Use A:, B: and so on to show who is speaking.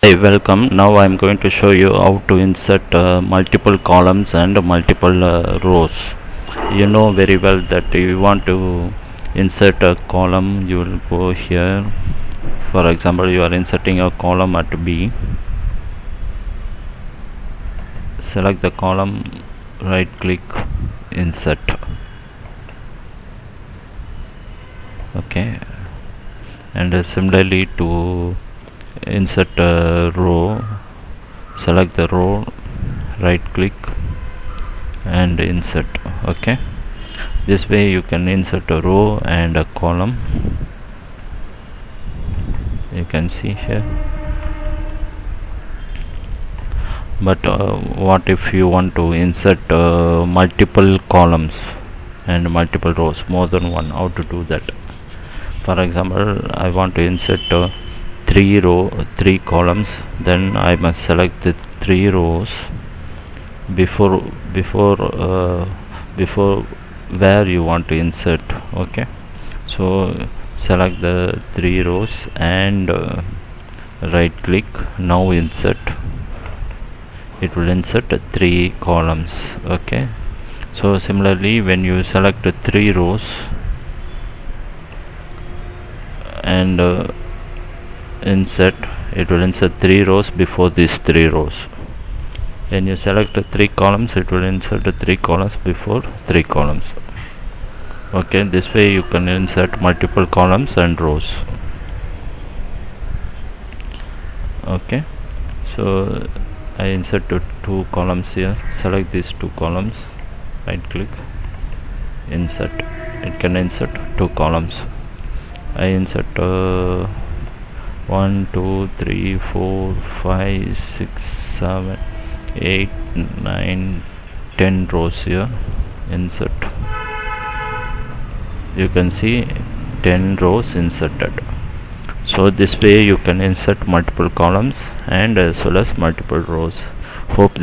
A: Hey, welcome. Now I am going to show you how to insert multiple columns and multiple rows. You know very well that if you want to insert a column, you will go here. For example, you are inserting a column at B. Select the column, right click, insert. Okay, and similarly to insert a row, select the row, right click and insert. Okay, this way you can insert a row and a column. You can see here. But what if you want to insert multiple columns and multiple rows, more than one? How to do that? For example, I want to insert three columns. Then I must select the 3 rows before where you want to insert. Okay, so select the 3 rows and right click. Now insert. It will insert 3 columns. Okay, so similarly when you select 3 rows and insert, it will insert 3 rows before these 3 rows. When you select 3 columns, it will insert 3 columns before 3 columns. Okay, this way you can insert multiple columns and rows. Okay, so I insert 2 columns here. Select these 2 columns, right click, insert. It can insert 2 columns. I insert 1 2 3 4 5 6 7 8 9 10 rows here. Insert. You can see 10 rows inserted. So this way you can insert multiple columns and as well as multiple rows. Hope